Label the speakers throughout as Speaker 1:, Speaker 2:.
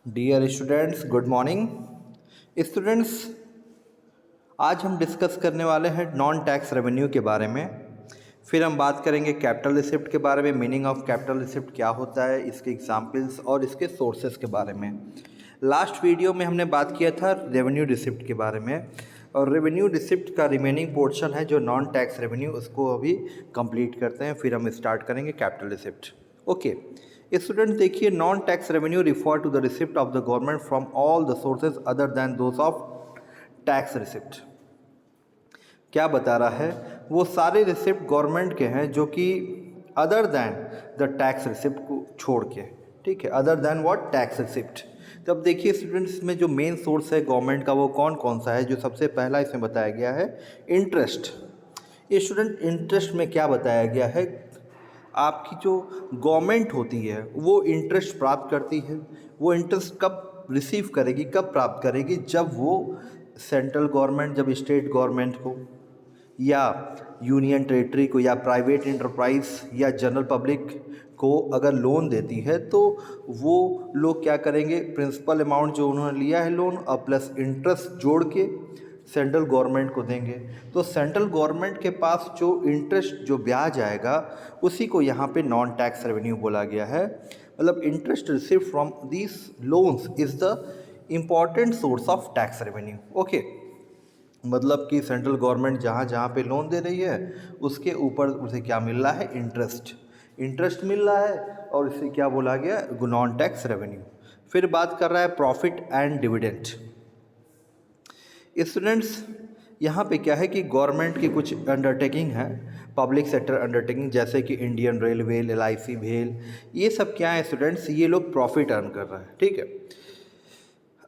Speaker 1: Dear students, good morning. Students, आज हम discuss करने वाले हैं नॉन टैक्स रेवेन्यू के बारे में। फिर हम बात करेंगे कैपिटल रिसिप्ट के बारे में, मीनिंग ऑफ कैपिटल रिसिप्ट क्या होता है, इसके एग्जाम्पल्स और इसके सोर्सेज के बारे में। लास्ट वीडियो में हमने बात किया था रेवेन्यू रिसिप्ट के बारे में, और रेवेन्यू रिसिप्ट का रिमेनिंग पोर्शन है जो नॉन टैक्स रेवेन्यू, उसको अभी कंप्लीट करते हैं, फिर हम स्टार्ट करेंगे कैपिटल रिसिप्ट। ओके स्टूडेंट, देखिए, non tax revenue refer to the receipt of the government from all the sources other than those of tax receipt. क्या बता रहा है, वो सारे रिसिप्ट गवर्नमेंट के हैं जो कि other than the tax receipt को छोड़ के, ठीक है, other than what, tax receipt. तो अब देखिए स्टूडेंट्स, में जो मेन सोर्स है गवर्नमेंट का वो कौन कौन सा है, जो सबसे पहला इसमें बताया गया है इंटरेस्ट। ये स्टूडेंट इंटरेस्ट में क्या बताया गया है, आपकी जो गवर्नमेंट होती है वो इंटरेस्ट प्राप्त करती है। वो इंटरेस्ट कब रिसीव करेगी, कब प्राप्त करेगी, जब वो सेंट्रल गवर्नमेंट, जब स्टेट गवर्नमेंट को या यूनियन टेरिटरी को या प्राइवेट इंटरप्राइज या जनरल पब्लिक को अगर लोन देती है, तो वो लोग क्या करेंगे, प्रिंसिपल अमाउंट जो उन्होंने लिया है लोन और प्लस इंटरेस्ट जोड़ के सेंट्रल गवर्नमेंट को देंगे। तो सेंट्रल गवर्नमेंट के पास जो इंटरेस्ट, जो ब्याज आएगा, उसी को यहाँ पे नॉन टैक्स रेवेन्यू बोला गया है। मतलब interest receive from these loans is the important source of tax revenue. Okay, मतलब कि सेंट्रल गवर्नमेंट जहाँ जहाँ पे लोन दे रही है उसके ऊपर उसे क्या मिल रहा है, इंटरेस्ट मिल रहा है, और इसे क्या बोला गया, नॉन टैक्स रेवेन्यू। फिर बात कर रहा है प्रॉफिट एंड डिविडेंड। स्टूडेंट्स, यहाँ पे क्या है कि गवर्नमेंट की कुछ अंडरटेकिंग है, पब्लिक सेक्टर अंडरटेकिंग, जैसे कि इंडियन रेलवे, LIC, भेल, ये सब क्या है स्टूडेंट्स, ये लोग प्रॉफिट अर्न कर रहे हैं, ठीक है।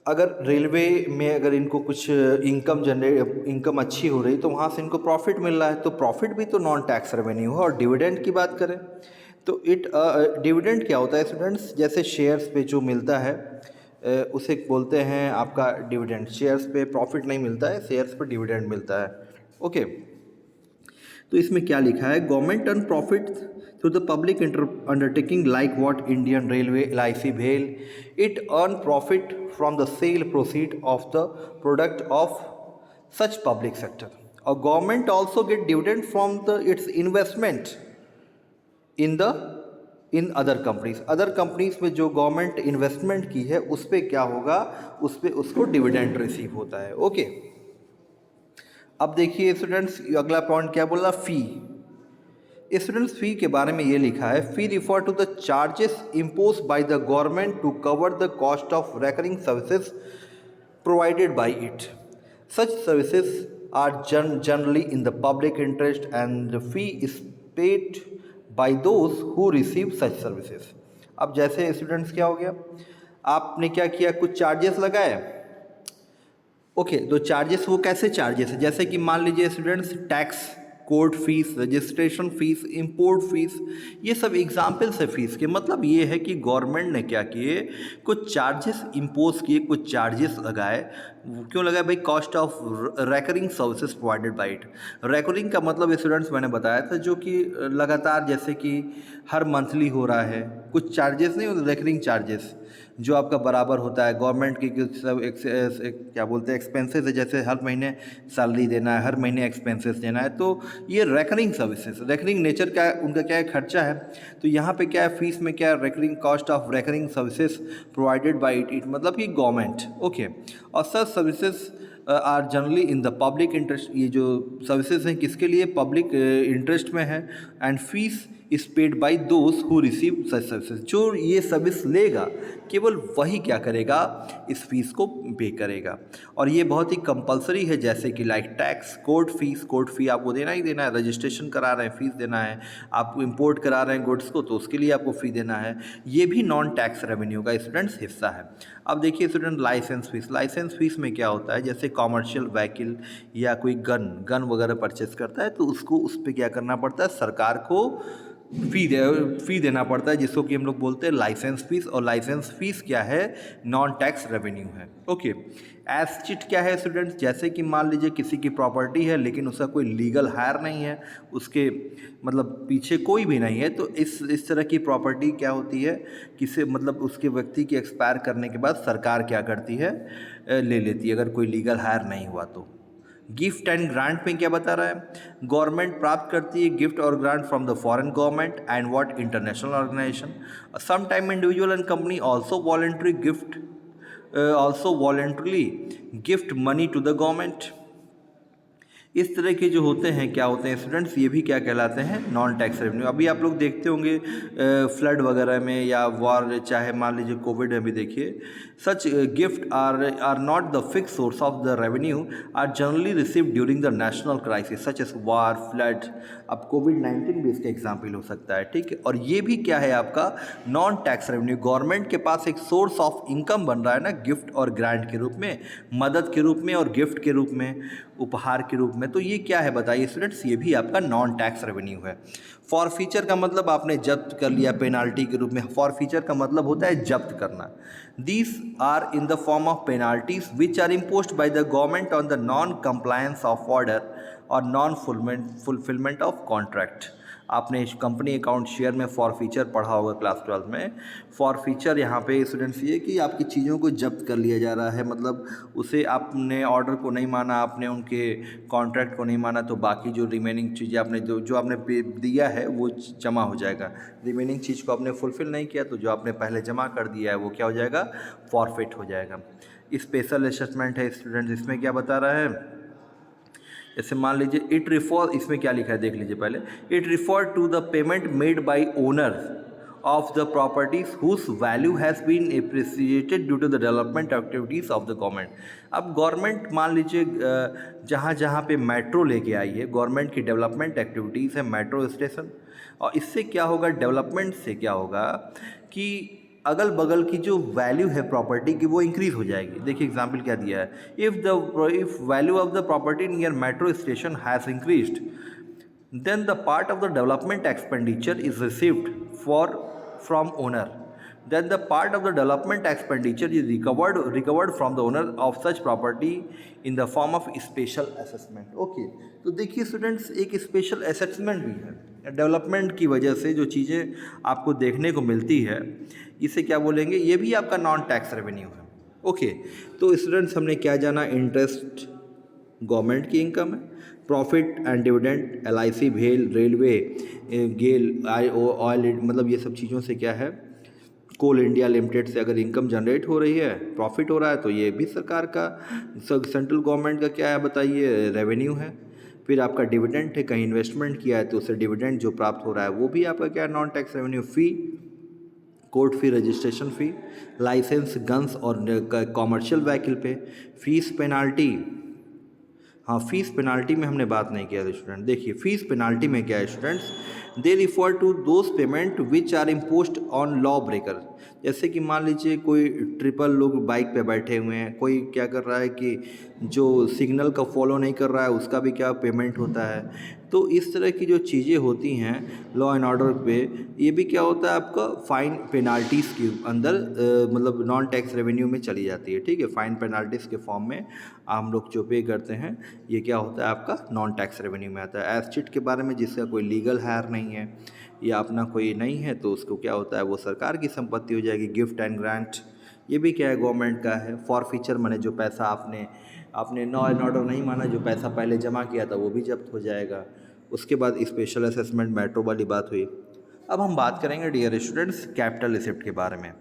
Speaker 1: अगर रेलवे में अगर इनको कुछ इनकम अच्छी हो रही तो वहाँ से इनको प्रॉफिट मिल रहा है, तो प्रॉफिट भी तो नॉन टैक्स रेवेन्यू है। और डिविडेंड की बात करें तो डिविडेंड क्या होता है स्टूडेंट्स, जैसे शेयर्स पे जो मिलता है उसे बोलते हैं आपका डिविडेंड। शेयर्स पे प्रॉफिट नहीं मिलता है, शेयर्स पे डिविडेंड मिलता है। ओके, तो इसमें क्या लिखा है, government earn profit through the public undertaking like what Indian railway, LIC, भेल। It earn profit from the sale proceed of the product of such public sector. और government also get dividend from the its investment in other companies में जो government investment की है उस पर क्या होगा, उस पर उसको डिविडेंड रिसीव होता है। ओके, अब देखिए स्टूडेंट्स, अगला पॉइंट क्या बोला, फी। स्टूडेंट्स, फी के बारे में ये लिखा है, fee refer to the charges impose by the government to cover the cost of recurring services provided by it. Such services are generally in the public interest and the fee is paid by those who receive such services. अब जैसे students क्या हो गया, आपने क्या किया, कुछ charges लगाए। ओके, तो चार्जेस वो कैसे चार्जेस है, जैसे कि मान लीजिए students, tax, court fees, registration fees, import fees, ये सब एग्जाम्पल्स है फीस के। मतलब ये है कि गवर्नमेंट ने क्या किए, कुछ चार्जेस इम्पोज किए, कुछ चार्जेस लगाए। क्यों लगाए भाई, cost of recurring services provided by it. Recurring का मतलब स्टूडेंट्स मैंने बताया था, जो कि लगातार, जैसे कि हर मंथली हो रहा है, कुछ चार्जेस नहीं होते, रेकरिंग चार्जेस जो आपका बराबर होता है। गवर्नमेंट की कुछ सब क्या बोलते हैं, एक्सपेंसेस है, जैसे हर महीने सैलरी देना है, हर महीने एक्सपेंसेस देना है, तो ये रेकरिंग सर्विसेज, रेकरिंग नेचर का उनका क्या है, खर्चा है। तो यहाँ पे क्या है, फीस में क्या है, recurring cost of recurring services provided by it, मतलब कि गवर्नमेंट। ओके, और such services are generally in the public interest. ये जो सर्विसेज हैं किसके लिए, पब्लिक इंटरेस्ट में है। And fees is paid by those who receive such services. जो ये सर्विस लेगा केवल वही क्या करेगा, इस फीस को पे करेगा। और ये बहुत ही कंपलसरी है, जैसे कि लाइक टैक्स, कोर्ट फी आपको देना ही देना है। रजिस्ट्रेशन करा रहे हैं, फीस देना है। आप इंपोर्ट करा रहे हैं गुड्स को, तो उसके लिए आपको फ़ी देना है। ये भी नॉन टैक्स रेवेन्यू का स्टूडेंट्स हिस्सा है। अब देखिए स्टूडेंट, लाइसेंस फीस में क्या होता है, जैसे कॉमर्शियल व्हीकल या कोई गन वगैरह परचेस करता है, तो उसको उस पर क्या करना पड़ता है, सरकार को फ़ी देना पड़ता है, जिसको कि हम लोग बोलते हैं लाइसेंस फ़ीस। और लाइसेंस फ़ीस क्या है? नॉन टैक्स रेवेन्यू है। ओके। एज चिट क्या है स्टूडेंट्स? जैसे कि मान लीजिए किसी की प्रॉपर्टी है लेकिन उसका कोई लीगल हायर नहीं है, उसके मतलब पीछे कोई भी नहीं है, तो इस तरह की प्रॉपर्टी क्या होती है, किसी मतलब उसके व्यक्ति के एक्सपायर करने के बाद सरकार क्या करती है, ले लेती है, अगर कोई लीगल हायर नहीं हुआ तो। गिफ्ट एंड ग्रांट में क्या बता रहा है? गवर्नमेंट प्राप्त करती है गिफ्ट और grant from the foreign government and what international organisation. Some time individual and company also voluntarily gift money to the government. इस तरह के जो होते हैं, क्या होते हैं स्टूडेंट्स, ये भी क्या कहलाते हैं? Non tax revenue. अभी आप लोग देखते होंगे फ्लड वगैरह में या वॉर, चाहे मान लीजिए कोविड में भी देखिए, such gift are not the fix source of the revenue, are generally received during the national crisis such as war, flood. अब कोविड-19 भी इसका एग्जाम्पल हो सकता है, ठीक है। और ये भी क्या है आपका? Non tax revenue. गवर्नमेंट के पास एक सोर्स ऑफ इनकम बन रहा है ना, गिफ्ट और ग्रांट के रूप में, मदद के रूप में और गिफ्ट के रूप में, उपहार के रूप में। तो ये क्या है बताइए स्टूडेंट्स? ये भी आपका नॉन टैक्स रेवेन्यू है। फॉरफीचर का मतलब आपने जब्त कर लिया पेनाल्टी के रूप में। फॉरफीचर का मतलब होता है जब्त करना। These are in the form of penalties which are imposed by the government on the non compliance of order और नॉन फुलफिलमेंट ऑफ कॉन्ट्रैक्ट। आपने कंपनी अकाउंट शेयर में फॉरफीचर पढ़ा होगा क्लास 12 में। फॉरफीचर यहाँ पे स्टूडेंट्स ये कि आपकी चीज़ों को जब्त कर लिया जा रहा है, मतलब उसे आपने ऑर्डर को नहीं माना, आपने उनके कॉन्ट्रैक्ट को नहीं माना, तो बाकी जो रिमेनिंग चीज़ें आपने जो आपने दिया है वो जमा हो जाएगा। रिमेनिंग चीज़ को आपने फुलफ़िल नहीं किया तो जो आपने पहले जमा कर दिया है वो क्या हो जाएगा? फॉरफिट हो जाएगा। स्पेशल असेसमेंट है स्टूडेंट्स, इसमें क्या बता रहा है? जैसे मान लीजिए इट रिफर, इसमें क्या लिखा है देख लीजिए पहले। It refer to the payment made by owners of the properties whose value has been appreciated due to the development activities of the government. अब गवर्नमेंट मान लीजिए जहाँ जहाँ पे मेट्रो लेके आई है, गवर्नमेंट की डेवलपमेंट एक्टिविटीज़ है मेट्रो स्टेशन, और इससे क्या होगा? डेवलपमेंट से क्या होगा कि अगल बगल की जो वैल्यू है प्रॉपर्टी की वो इंक्रीज़ हो जाएगी। देखिए एग्जांपल क्या दिया है, if value of the property near metro station has increased, then the part of the development expenditure is received from owner, then the part of the development expenditure is recovered from the owner of such property in the form of special assessment। Okay, तो देखिए students, एक special assessment भी है। Development की वजह से जो चीज़ें आपको देखने को मिलती है, इसे क्या बोलेंगे? ये भी आपका नॉन टैक्स रेवेन्यू है। ओके, तो स्टूडेंट्स हमने क्या जाना? इंटरेस्ट गवर्नमेंट की इनकम है, प्रॉफिट एंड डिविडेंड LIC, भेल, रेलवे, गेल, ऑयल, मतलब ये सब चीज़ों से क्या है? कोल इंडिया लिमिटेड से अगर इनकम जनरेट हो रही है, प्रॉफिट हो रहा है, तो ये भी सरकार का, सेंट्रल गवर्नमेंट का क्या है बताइए? रेवेन्यू है। फिर आपका डिविडेंड है, कहीं इन्वेस्टमेंट किया है तो उससे डिविडेंड जो प्राप्त हो रहा है वो भी आपका क्या है? Non tax revenue. Fee, court fee, registration fee, licence, guns और commercial vehicle pay, fees penalty. हाँ, फीस पेनाल्टी में हमने बात नहीं किया था स्टूडेंट। देखिए फीस पेनाल्टी में क्या है students? They refer to those payment which are imposed on law breaker. जैसे कि मान लीजिए कोई ट्रिपल लोग बाइक पे बैठे हुए हैं, कोई क्या कर रहा है कि जो सिग्नल का फॉलो नहीं कर रहा है उसका भी क्या पेमेंट होता है। तो इस तरह की जो चीज़ें होती हैं लॉ एंड ऑर्डर पे, ये भी क्या होता है आपका? फाइन पेनाल्टीज़ के अंदर मतलब नॉन टैक्स रेवेन्यू में चली जाती है, ठीक है। फाइन पेनाल्टीज़ के फॉर्म में हम लोग जो पे करते हैं, ये क्या होता है आपका? नॉन टैक्स रेवेन्यू में आता है। एज चिट के बारे में, जिसका कोई लीगल हायर नहीं है या अपना कोई नहीं है, तो उसको क्या होता है? वो सरकार की संपत्ति हो जाएगी। गिफ्ट एंड ग्रांट, ये भी क्या है? गवर्नमेंट का है। फॉरफीचर माने जो पैसा आपने लॉ एंड ऑर्डर नहीं माना, जो पैसा पहले जमा किया था वो भी जब्त हो जाएगा। उसके बाद स्पेशल असेसमेंट, मेट्रो वाली बात हुई। अब हम बात करेंगे डियर स्टूडेंट्स कैपिटल रिसिप्ट के बारे में।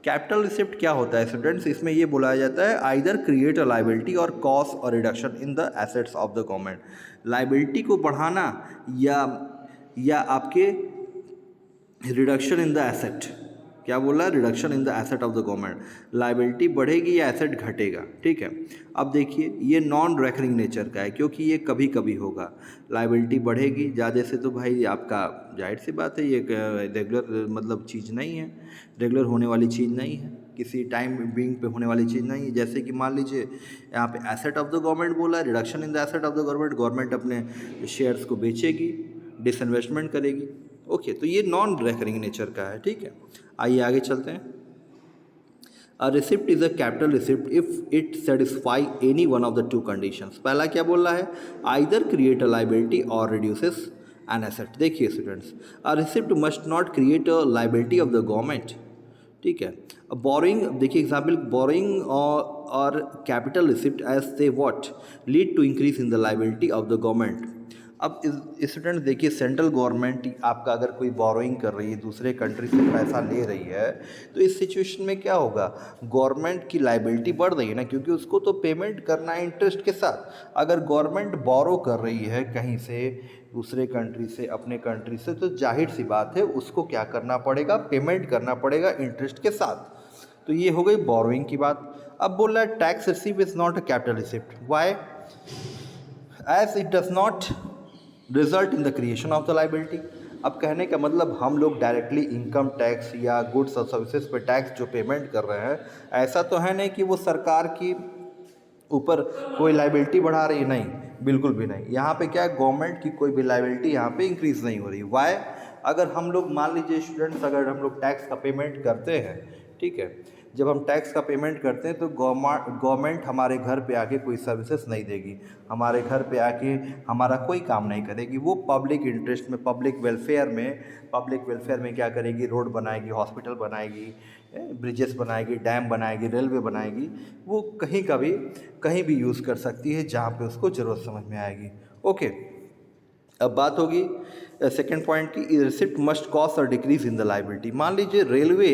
Speaker 1: कैपिटल रिसिप्ट क्या होता है स्टूडेंट्स? इसमें ये बोला जाता है आइदर क्रिएट अ लाइबिलिटी और कॉस्ट और reduction in the assets of the government. Liability को बढ़ाना या आपके रिडक्शन इन द एसेट। क्या बोला? Reduction in the asset of the government. Liability बढ़ेगी या एसेट घटेगा, ठीक है। अब देखिए ये नॉन रेकरिंग नेचर का है, क्योंकि ये कभी कभी होगा। लाइबिलिटी बढ़ेगी ज़्यादा से तो भाई आपका जाहिर सी बात है, ये रेगुलर मतलब चीज़ नहीं है, रेगुलर होने वाली चीज़ नहीं है, किसी टाइम बीइंग पे होने वाली चीज़ नहीं है। जैसे कि मान लीजिए यहाँ पे एसेट ऑफ द गवर्नमेंट बोला है, reduction in the asset of the government. Government अपने शेयर्स को बेचेगी, डिसइन्वेस्टमेंट करेगी, ओके, तो ये नॉन रेकरिंग नेचर का है, ठीक है। आइए आगे चलते हैं। A receipt is a capital receipt if it satisfy any one of the two conditions। पहला क्या बोल रहा है, either create a liability or reduces an asset। देखिए students, a receipt must not create a liability of the government, ठीक है। Borrowing, देखिए example, borrowing और कैपिटल रिसिप्ट एज से what lead to increase in the liability of the government. अब student देखिए, central government आपका अगर कोई बोरोइंग कर रही है, दूसरे कंट्री से पैसा ले रही है, तो इस सिचुएशन में क्या होगा, गवर्नमेंट की लाइबिलिटी बढ़ रही है ना, क्योंकि उसको तो पेमेंट करना है इंटरेस्ट के साथ। अगर गवर्नमेंट बोरो कर रही है कहीं से, दूसरे कंट्री से, अपने कंट्री से, तो जाहिर सी बात है उसको क्या करना पड़ेगा, पेमेंट करना पड़ेगा इंटरेस्ट के साथ। तो ये हो गई बोरोइंग की बात। अब बोल रहा है tax receive is not a capital receipt, why, as it does not result in the creation of the liability. अब कहने का मतलब, हम लोग डायरेक्टली इनकम टैक्स या गुड्स और सर्विसेज पे टैक्स जो पेमेंट कर रहे हैं, ऐसा तो है नहीं कि वो सरकार की ऊपर कोई लाइबिलिटी बढ़ा रही है, नहीं, बिल्कुल भी नहीं। यहाँ पे क्या है, गवर्नमेंट की कोई भी लाइबिलिटी यहाँ पे इंक्रीज़ नहीं हो रही। वाई, अगर हम लोग मान लीजिए स्टूडेंट्स, अगर हम लोग टैक्स का पेमेंट करते हैं, ठीक है, जब हम टैक्स का पेमेंट करते हैं तो गवर्नमेंट हमारे घर पे आके कोई सर्विसेज नहीं देगी, हमारे घर पे आके हमारा कोई काम नहीं करेगी। वो पब्लिक इंटरेस्ट में, पब्लिक वेलफेयर में क्या करेगी, रोड बनाएगी, हॉस्पिटल बनाएगी, ब्रिजेस बनाएगी, डैम बनाएगी, रेलवे बनाएगी। वो कहीं भी यूज़ कर सकती है जहाँ पे उसको ज़रूरत समझ में आएगी। ओके, अब बात होगी सेकेंड पॉइंट की, रिसिप्ट मस्ट कॉस्ट और डिक्रीज इन द लाइबिलिटी। मान लीजिए रेलवे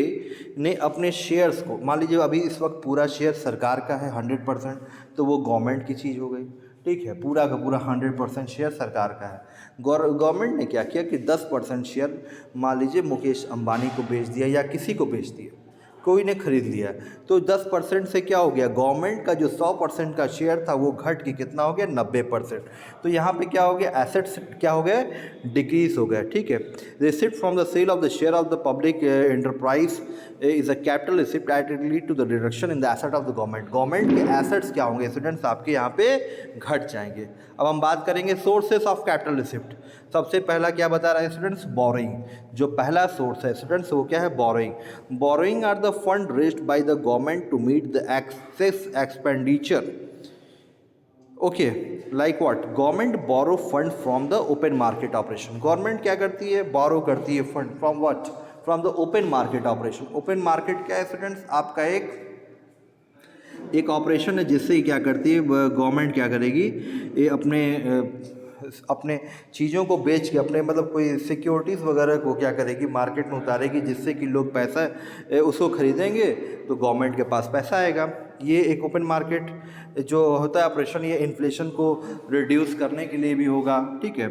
Speaker 1: ने अपने शेयर्स को, मान लीजिए अभी इस वक्त पूरा शेयर सरकार का है 100%, तो वो गवर्नमेंट की चीज़ हो गई, ठीक है, पूरा का पूरा 100% शेयर सरकार का है। गवर्नमेंट ने क्या किया कि 10% शेयर मान लीजिए मुकेश अंबानी को बेच दिया या किसी को बेच दिया, कोई ने खरीद लिया, तो 10% से क्या हो गया, गवर्नमेंट का जो 100% का शेयर था वो घट के कितना हो गया, 90%। तो यहाँ पे क्या हो गया, एसेट्स क्या हो गया, डिक्रीज हो गया, ठीक है। Receipt from the sale of the share of the public enterprise is a capital receipt at it lead to the reduction in the asset of the government. Government के एसेट्स क्या होंगे स्टूडेंट्स, आपके यहाँ पे घट जाएंगे। अब हम बात करेंगे सोर्सेस ऑफ कैपिटल रिसिप्ट। सबसे पहला क्या बता रहा है स्टूडेंट्स, बोरोइंग। जो पहला सोर्स है स्टूडेंट्स वो क्या है, borrowing. Borrowing are the fund raised by the government to meet the excess expenditure. Okay, like what, government borrow fund from the open market operation. Government क्या करती है, बोरो करती है fund from what, from the open market operation. Open market क्या है students, आपका एक operation है जिससे क्या करती है गवर्नमेंट, क्या करेगी, ये अपने चीज़ों को बेच के, अपने मतलब कोई सिक्योरिटीज़ वगैरह को क्या करेगी, मार्केट में उतारेगी, जिससे कि लोग पैसा उसको खरीदेंगे तो गवर्नमेंट के पास पैसा आएगा। ये एक ओपन मार्केट जो होता है ऑपरेशन, ये इन्फ्लेशन को रिड्यूस करने के लिए भी होगा, ठीक है।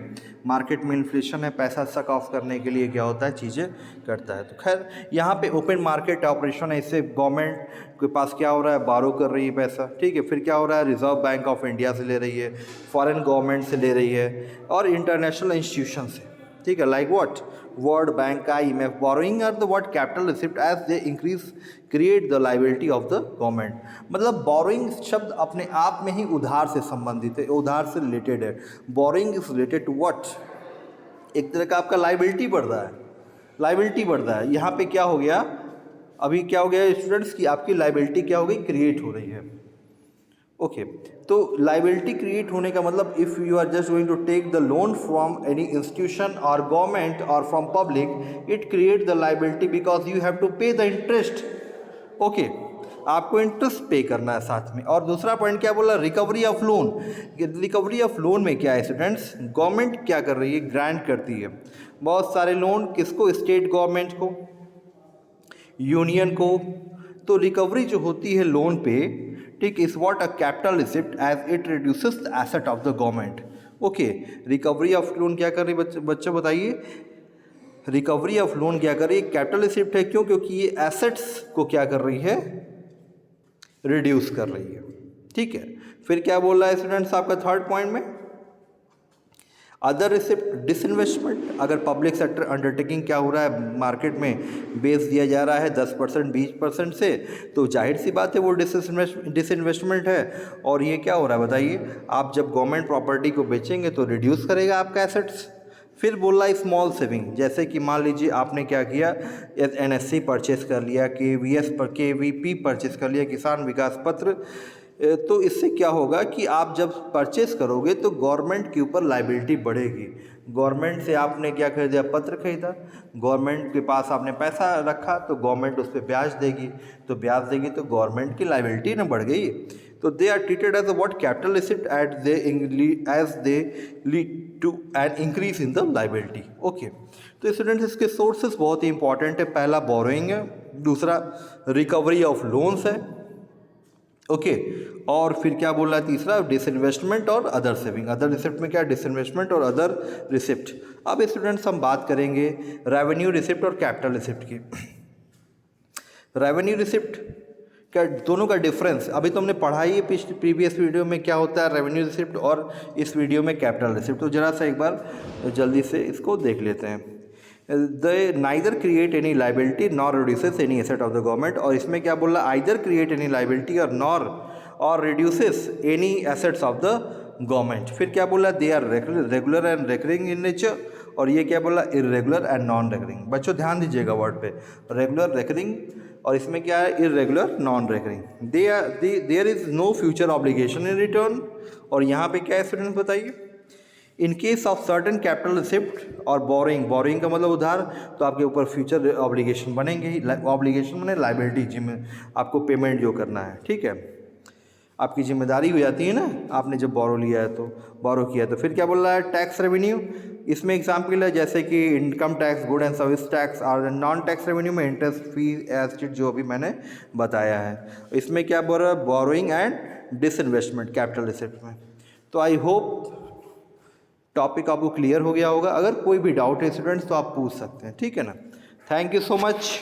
Speaker 1: मार्केट में इन्फ्लेशन है, पैसा सक ऑफ करने के लिए क्या होता है, चीज़ें करता है। तो खैर यहाँ पे ओपन मार्केट ऑपरेशन है, इससे गवर्नमेंट के पास क्या हो रहा है, बारो कर रही है पैसा, ठीक है। फिर क्या हो रहा है, रिजर्व बैंक ऑफ इंडिया से ले रही है, फॉरेन गवर्नमेंट से ले रही है, और इंटरनेशनल इंस्टीट्यूशन से, ठीक है, like what, world bank, IMF। Borrowing are the what capital receipt as they increase create the liability of the government. मतलब बोरोइंग शब्द अपने आप में ही उधार से संबंधित है, उधार से रिलेटेड है। Borrowing is related to what, एक तरह का आपका लाइबिलिटी बढ़ रहा है, लाइबिलिटी बढ़ रहा है। यहाँ पे क्या हो गया, अभी क्या हो गया स्टूडेंट्स की आपकी लाइबिलिटी क्या हो गई, क्रिएट हो रही है। ओके, तो लाइबिलिटी क्रिएट होने का मतलब, if you are just going to take the loan from any institution और गवर्नमेंट और from public, it create the liability because you have to pay the interest. Okay, आपको इंटरेस्ट पे करना है साथ में। और दूसरा पॉइंट क्या बोला, recovery of loan. Recovery of loan में क्या है स्टूडेंट्स, गवर्नमेंट क्या कर रही है, ग्रांट करती है बहुत सारे लोन, किसको, स्टेट गवर्नमेंट को, यूनियन को। तो रिकवरी जो होती है लोन पे, ठीक, is what, a capital receipt as it reduces the asset of the government. Okay, recovery of loan क्या कर रही है बच्चे बताइए, रिकवरी ऑफ लोन क्या कर रही है, कैपिटल रिसिप्ट है, क्यों, क्योंकि ये एसेट्स को क्या कर रही है, रिड्यूस कर रही है, ठीक है। फिर क्या बोल रहा है स्टूडेंट्स आपका थर्ड पॉइंट में, अदर रिसिप्ट, डिसइन्वेस्टमेंट। अगर पब्लिक सेक्टर अंडरटेकिंग क्या हो रहा है, मार्केट में बेच दिया जा रहा है 10% 20% से, तो जाहिर सी बात है वो डिसइन्वेस्टमेंट है। और ये क्या हो रहा है बताइए, आप जब गवर्नमेंट प्रॉपर्टी को बेचेंगे तो रिड्यूस करेगा आपका एसेट्स। फिर बोला स्मॉल सेविंग, जैसे कि मान लीजिए आपने क्या किया, NSC परचेस कर लिया, KVP परचेस कर लिया, किसान विकास पत्र। तो इससे क्या होगा कि आप जब परचेस करोगे तो गवर्नमेंट के ऊपर लाइबिलिटी बढ़ेगी। गवर्नमेंट से आपने क्या खरीदा, पत्र खरीदा, गवर्नमेंट के पास आपने पैसा रखा तो गवर्नमेंट उस पर ब्याज देगी, तो ब्याज देगी तो गवर्नमेंट की लाइबिलिटी ना बढ़ गई। तो they are treated as a what, capital receipt as they lead to an increase in the liability. Okay, तो स्टूडेंट्स इसके सोर्सेस बहुत ही इंपॉर्टेंट है। पहला बोरोइंग है, दूसरा रिकवरी ऑफ लोन्स है, ओके और फिर क्या बोल रहा है तीसरा, डिसइन्वेस्टमेंट और अदर सेविंग। अदर रिसिप्ट में क्या, डिसइन्वेस्टमेंट और अदर रिसिप्ट। अब स्टूडेंट्स हम बात करेंगे रेवेन्यू रिसिप्ट और कैपिटल रिसिप्ट की। रेवेन्यू रिसिप्ट क्या, दोनों का डिफरेंस अभी तो हमने पढ़ा ही है प्रीवियस वीडियो में क्या होता है रेवेन्यू रिसिप्ट, और इस वीडियो में कैपिटल रिसिप्ट। तो जरा सा एक बार जल्दी से इसको देख लेते हैं। They neither create any liability nor reduces any asset of the government, और इसमें क्या बोल रहा है, either create any liability और nor or reduces any assets of the government। फिर क्या बोला, they are regular and recurring in nature, और ये क्या बोला, irregular and नॉन रेकरिंग। बच्चों ध्यान दीजिएगा वर्ड पे, रेगुलर, रेकरिंग, और इसमें क्या है, irregular, non recurring. There is no future obligation in return, और यहाँ पे क्या है स्टूडेंट्स बताइए, in case of certain capital receipt और बोरिंग का मतलब उधार, तो आपके ऊपर फ्यूचर ऑब्लिगेशन बनेंगे ही। ऑब्लिगेशन माने लाइबिलिटी, जिम्मे आपको पेमेंट जो करना है, ठीक है, आपकी जिम्मेदारी हो जाती है ना, आपने जब बोरो किया तो फिर क्या बोल रहा है, टैक्स रेवेन्यू। इसमें एग्जाम्पल है जैसे कि income tax, good and service tax, और नॉन टैक्स रेवेन्यू में इंटरेस्ट, फी, एस्टेट जो अभी मैंने बताया है। इसमें क्या बोल रहा है, borrowing and disinvestment capital receipt में। तो आई होप टॉपिक आपको क्लियर हो गया होगा। अगर कोई भी डाउट है स्टूडेंट्स तो आप पूछ सकते हैं, ठीक है ना। Thank you so much.